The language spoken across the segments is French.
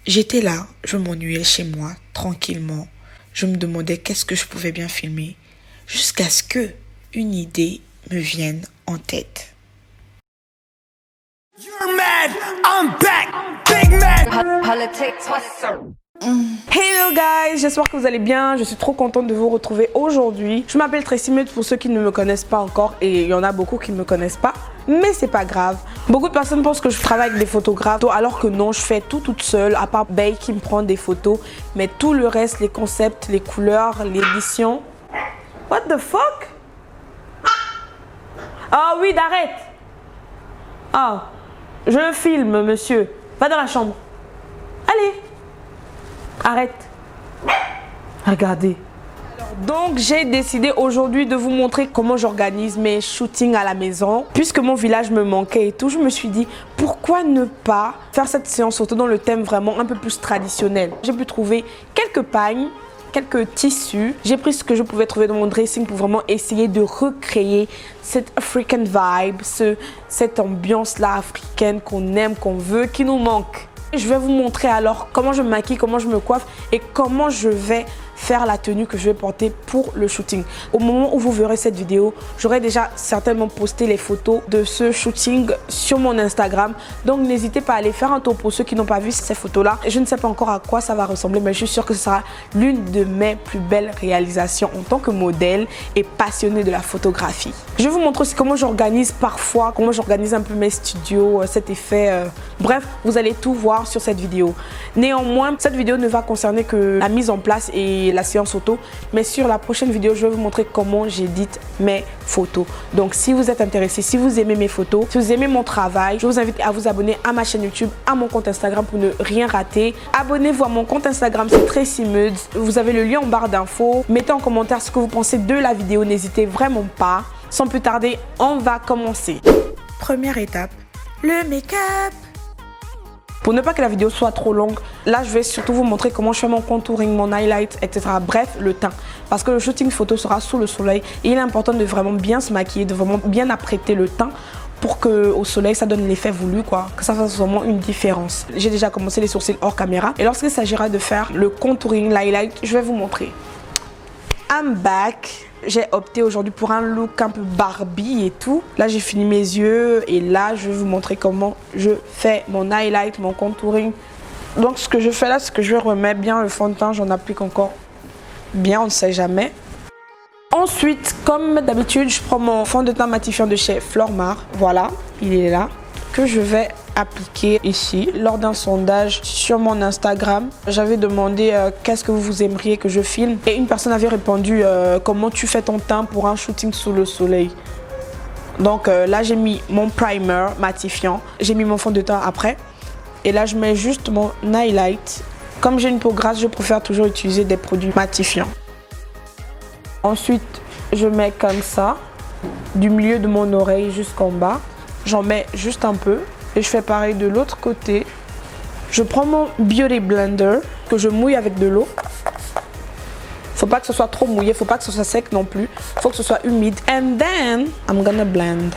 J'étais là, je m'ennuyais chez moi, tranquillement. Je me demandais qu'est-ce que je pouvais bien filmer, jusqu'à ce que une idée me vienne en tête. You're mad, I'm back, big mad. Politics, what's up? Hello guys, j'espère que vous allez bien. Je suis trop contente de vous retrouver aujourd'hui. Je m'appelle Tracy Meud pour ceux qui ne me connaissent pas encore et il y en a beaucoup qui ne me connaissent pas. Mais c'est pas grave. Beaucoup de personnes pensent que je travaille avec des photographes alors que non, je fais tout toute seule à part Bay qui me prend des photos. Mais tout le reste, les concepts, les couleurs, l'édition. What the fuck? Ah oui, arrête. Ah, je filme monsieur. Va dans la chambre. Allez. Arrête. Regardez. Donc j'ai décidé aujourd'hui de vous montrer comment j'organise mes shootings à la maison. Puisque mon village me manquait et tout, je me suis dit pourquoi ne pas faire cette séance photo dans le thème vraiment un peu plus traditionnel. J'ai pu trouver quelques pagnes, quelques tissus. J'ai pris ce que je pouvais trouver dans mon dressing pour vraiment essayer de recréer cette African vibe, cette ambiance là africaine qu'on aime, qu'on veut, qui nous manque. Je vais vous montrer alors comment je me maquille, comment je me coiffe et comment je vais faire la tenue que je vais porter pour le shooting. Au moment où vous verrez cette vidéo, j'aurai déjà certainement posté les photos de ce shooting sur mon Instagram. Donc n'hésitez pas à aller faire un tour pour ceux qui n'ont pas vu ces photos-là. Je ne sais pas encore à quoi ça va ressembler, mais je suis sûre que ce sera l'une de mes plus belles réalisations en tant que modèle et passionnée de la photographie. Je vais vous montrer aussi comment j'organise parfois, comment j'organise un peu mes studios, cet effet. Bref, vous allez tout voir sur cette vidéo. Néanmoins, cette vidéo ne va concerner que la mise en place et la séance photo, mais sur la prochaine vidéo, je vais vous montrer comment j'édite mes photos. Donc, si vous êtes intéressé, si vous aimez mes photos, si vous aimez mon travail, je vous invite à vous abonner à ma chaîne YouTube, à mon compte Instagram pour ne rien rater. Abonnez-vous à mon compte Instagram, c'est Tracy Meud. Vous avez le lien en barre d'infos. Mettez en commentaire ce que vous pensez de la vidéo, n'hésitez vraiment pas. Sans plus tarder, on va commencer. Première étape, le make-up. Pour ne pas que la vidéo soit trop longue, là je vais surtout vous montrer comment je fais mon contouring, mon highlight, etc. Bref, le teint. Parce que le shooting photo sera sous le soleil et il est important de vraiment bien se maquiller, de vraiment bien apprêter le teint pour qu'au soleil ça donne l'effet voulu, quoi, que ça fasse vraiment une différence. J'ai déjà commencé les sourcils hors caméra et lorsqu'il s'agira de faire le contouring, l'highlight, je vais vous montrer. I'm back. J'ai opté aujourd'hui pour un look un peu Barbie et tout. Là, j'ai fini mes yeux et là, je vais vous montrer comment je fais mon highlight, mon contouring. Donc, ce que je fais là, c'est que je remets bien le fond de teint. J'en applique encore bien, on ne sait jamais. Ensuite, comme d'habitude, je prends mon fond de teint matifiant de chez Flormar. Voilà, il est là. Que je vais appliquer ici. Lors d'un sondage sur mon Instagram, j'avais demandé qu'est-ce que vous aimeriez que je filme et une personne avait répondu comment tu fais ton teint pour un shooting sous le soleil. Donc là j'ai mis mon primer matifiant, j'ai mis mon fond de teint après et là je mets juste mon highlight. Comme j'ai une peau grasse, je préfère toujours utiliser des produits matifiants. Ensuite je mets comme ça du milieu de mon oreille jusqu'en bas. J'en mets juste un peu et je fais pareil de l'autre côté. Je prends mon Beauty Blender que je mouille avec de l'eau. Faut pas que ce soit trop mouillé, faut pas que ce soit sec non plus. Faut que ce soit humide. And then, I'm gonna blend.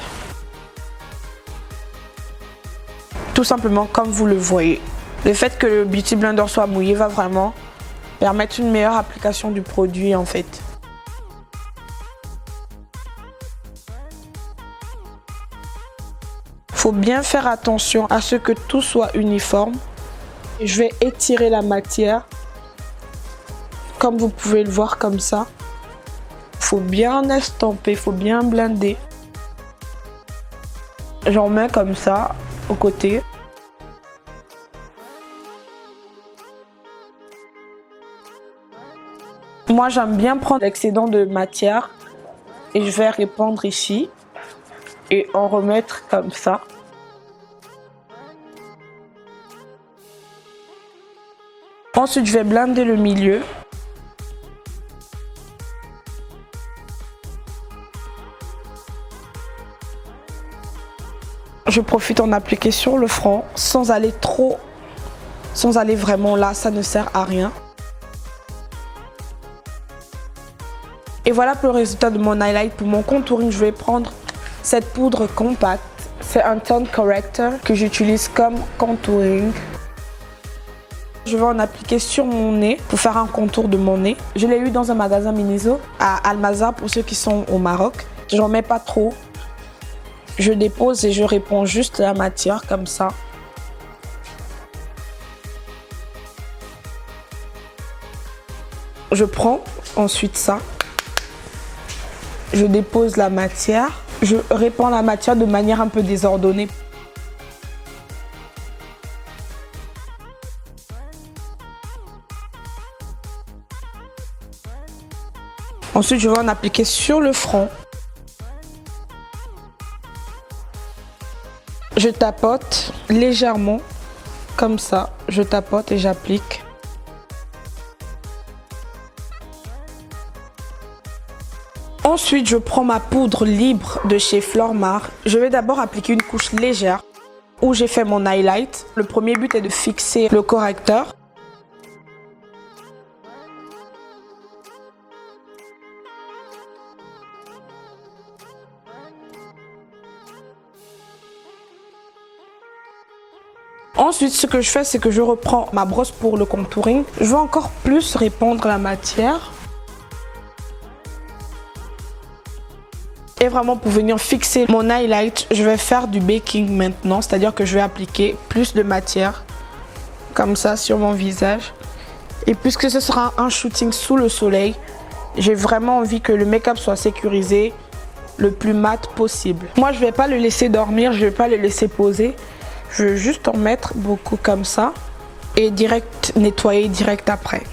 Tout simplement comme vous le voyez. Le fait que le Beauty Blender soit mouillé va vraiment permettre une meilleure application du produit en fait. Faut bien faire attention à ce que tout soit uniforme. Je vais étirer la matière comme vous pouvez le voir comme ça. Faut bien estomper, faut bien blender. J'en mets comme ça au côté. Moi j'aime bien prendre l'excédent de matière et je vais répandre ici et en remettre comme ça. Ensuite, je vais blender le milieu. Je profite en appliquer sur le front sans aller vraiment là, ça ne sert à rien. Et voilà pour le résultat de mon highlight. Pour mon contouring, je vais prendre cette poudre compacte. C'est un tone corrector que j'utilise comme contouring. Je vais en appliquer sur mon nez pour faire un contour de mon nez. Je l'ai eu dans un magasin Miniso à Almazar pour ceux qui sont au Maroc. J'en mets pas trop. Je dépose et je réponds juste la matière comme ça. Je prends ensuite ça. Je dépose la matière. Je répands la matière de manière un peu désordonnée. Ensuite, je vais en appliquer sur le front. Je tapote légèrement, comme ça. Je tapote et j'applique. Ensuite, je prends ma poudre libre de chez Flormar. Je vais d'abord appliquer une couche légère où j'ai fait mon highlight. Le premier but est de fixer le correcteur. Ensuite, ce que je fais, c'est que je reprends ma brosse pour le contouring. Je vais encore plus répandre la matière. Et vraiment, pour venir fixer mon highlight, je vais faire du baking maintenant. C'est-à-dire que je vais appliquer plus de matière, comme ça, sur mon visage. Et puisque ce sera un shooting sous le soleil, j'ai vraiment envie que le make-up soit sécurisé le plus mat possible. Moi, je ne vais pas le laisser dormir, je ne vais pas le laisser poser. Je veux juste en mettre beaucoup comme ça et direct nettoyer direct après.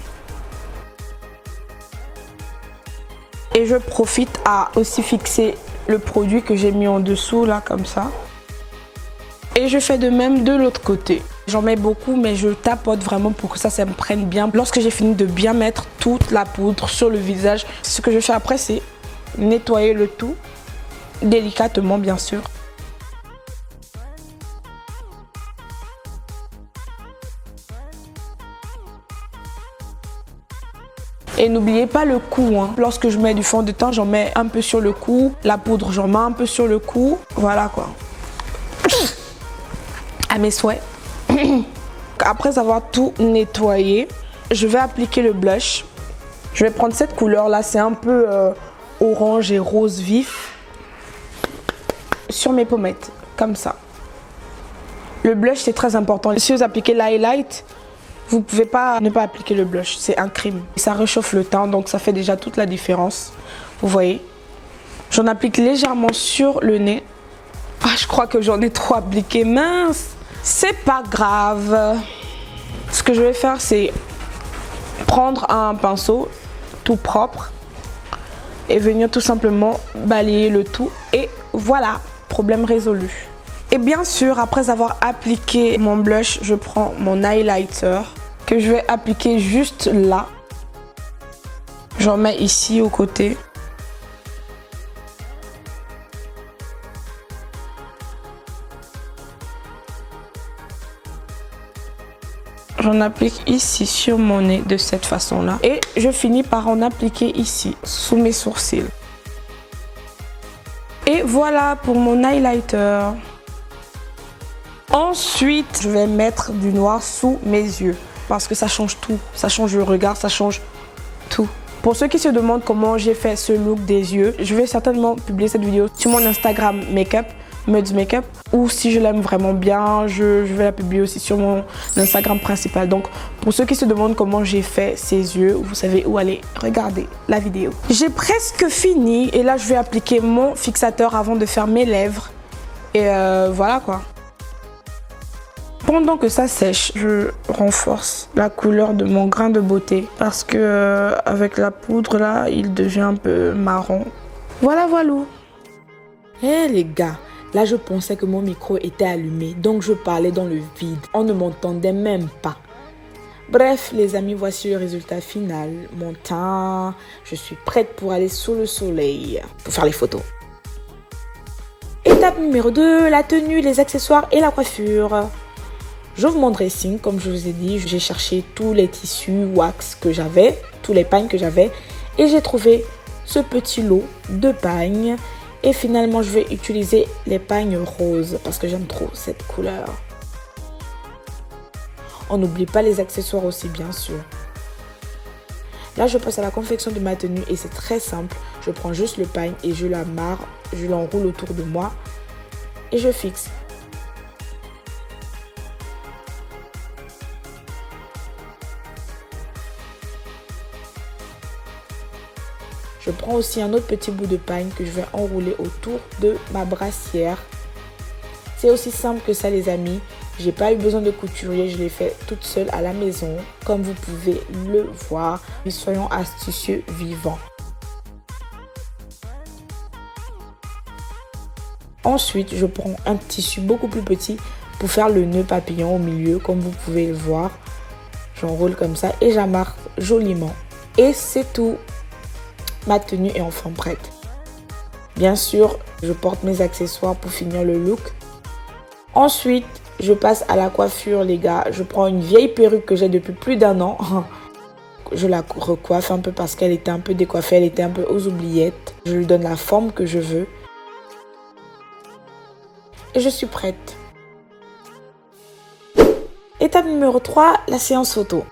Et je profite à aussi fixer le produit que j'ai mis en dessous là comme ça. Et je fais de même de l'autre côté. J'en mets beaucoup mais je tapote vraiment pour que ça me prenne bien. Lorsque j'ai fini de bien mettre toute la poudre sur le visage, ce que je fais après c'est nettoyer le tout, délicatement bien sûr. Et n'oubliez pas le cou, hein. Lorsque je mets du fond de teint, j'en mets un peu sur le cou. La poudre, j'en mets un peu sur le cou. Voilà quoi. À mes souhaits. Après avoir tout nettoyé, je vais appliquer le blush. Je vais prendre cette couleur là, c'est un peu orange et rose vif. Sur mes pommettes, comme ça. Le blush c'est très important. Si vous appliquez l'highlight, vous ne pouvez pas ne pas appliquer le blush, c'est un crime. Ça réchauffe le teint, donc ça fait déjà toute la différence. Vous voyez. J'en applique légèrement sur le nez. Ah, je crois que j'en ai trop appliqué, mince. C'est pas grave. Ce que je vais faire, c'est prendre un pinceau tout propre et venir tout simplement balayer le tout. Et voilà, problème résolu. Et bien sûr, après avoir appliqué mon blush, je prends mon highlighter que je vais appliquer juste là. J'en mets ici au côté. J'en applique ici sur mon nez de cette façon-là. Et je finis par en appliquer ici, sous mes sourcils. Et voilà pour mon highlighter. Ensuite, je vais mettre du noir sous mes yeux parce que ça change tout. Ça change le regard, ça change tout. Pour ceux qui se demandent comment j'ai fait ce look des yeux, je vais certainement publier cette vidéo sur mon Instagram Makeup, Muds Makeup. Ou si je l'aime vraiment bien, je vais la publier aussi sur mon Instagram principal. Donc, pour ceux qui se demandent comment j'ai fait ces yeux, vous savez où aller regarder la vidéo. J'ai presque fini et là, je vais appliquer mon fixateur avant de faire mes lèvres. Et voilà quoi. Pendant que ça sèche, je renforce la couleur de mon grain de beauté parce que avec la poudre là, il devient un peu marron. Voilà, voilà. Hé les gars, là je pensais que mon micro était allumé, donc je parlais dans le vide. On ne m'entendait même pas. Bref, les amis, voici le résultat final. Mon teint, je suis prête pour aller sous le soleil pour faire les photos. Étape numéro 2, la tenue, les accessoires et la coiffure. J'ouvre mon dressing, comme je vous ai dit, j'ai cherché tous les tissus wax que j'avais, tous les pagnes que j'avais, et j'ai trouvé ce petit lot de pagnes. Et finalement, je vais utiliser les pagnes roses parce que j'aime trop cette couleur. On n'oublie pas les accessoires aussi, bien sûr. Là, je passe à la confection de ma tenue et c'est très simple. Je prends juste le pagne et je l'amarre, je l'enroule autour de moi et je fixe. Je prends aussi un autre petit bout de pagne que je vais enrouler autour de ma brassière. C'est aussi simple que ça, les amis. J'ai pas eu besoin de couturier, je l'ai fait toute seule à la maison, comme vous pouvez le voir. Mais soyons astucieux, vivants. Ensuite, je prends un tissu beaucoup plus petit pour faire le nœud papillon au milieu, comme vous pouvez le voir. J'enroule comme ça et j'amarre joliment. Et c'est tout. Ma tenue est enfin prête. Bien sûr, je porte mes accessoires pour finir le look. Ensuite, je passe à la coiffure, les gars. Je prends une vieille perruque que j'ai depuis plus d'1 an. Je la recoiffe un peu parce qu'elle était un peu décoiffée, elle était un peu aux oubliettes. Je lui donne la forme que je veux. Et je suis prête. Étape numéro 3, la séance photo.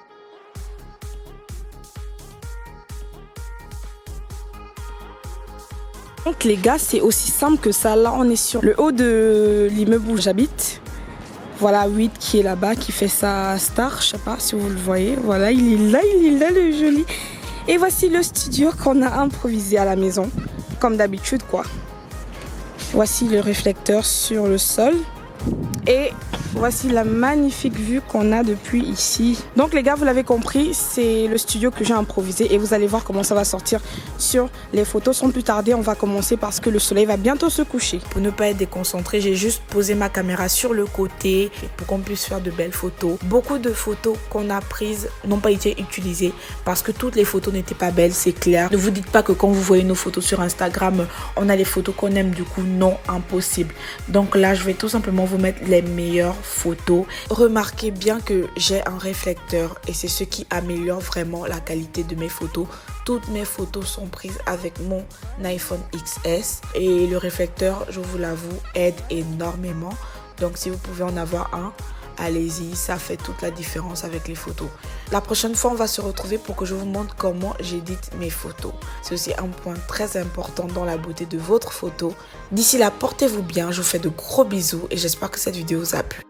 Donc les gars, c'est aussi simple que ça. Là, on est sur le haut de l'immeuble où j'habite. Voilà 8 qui est là-bas, qui fait sa star. Je sais pas si vous le voyez. Voilà, il est là le joli. Et voici le studio qu'on a improvisé à la maison. Comme d'habitude, quoi. Voici le réflecteur sur le sol. Et voici la magnifique vue qu'on a depuis ici. Donc les gars, vous l'avez compris, c'est le studio que j'ai improvisé et vous allez voir comment ça va sortir sur les photos. Sans plus tarder, on va commencer parce que le soleil va bientôt se coucher. Pour ne pas être déconcentré, j'ai juste posé ma caméra sur le côté pour qu'on puisse faire de belles photos. Beaucoup de photos qu'on a prises n'ont pas été utilisées parce que toutes les photos n'étaient pas belles, c'est clair. Ne vous dites pas que quand vous voyez nos photos sur Instagram, on a les photos qu'on aime, du coup non, impossible. Donc là, je vais tout simplement vous mettre les meilleures photos. Remarquez bien que j'ai un réflecteur et c'est ce qui améliore vraiment la qualité de mes photos. Toutes mes photos sont prises avec mon iPhone XS et le réflecteur, je vous l'avoue, aide énormément. Donc si vous pouvez en avoir un, allez-y, ça fait toute la différence avec les photos. La prochaine fois, on va se retrouver pour que je vous montre comment j'édite mes photos. C'est aussi un point très important dans la beauté de votre photo. D'ici là, portez-vous bien, je vous fais de gros bisous et j'espère que cette vidéo vous a plu.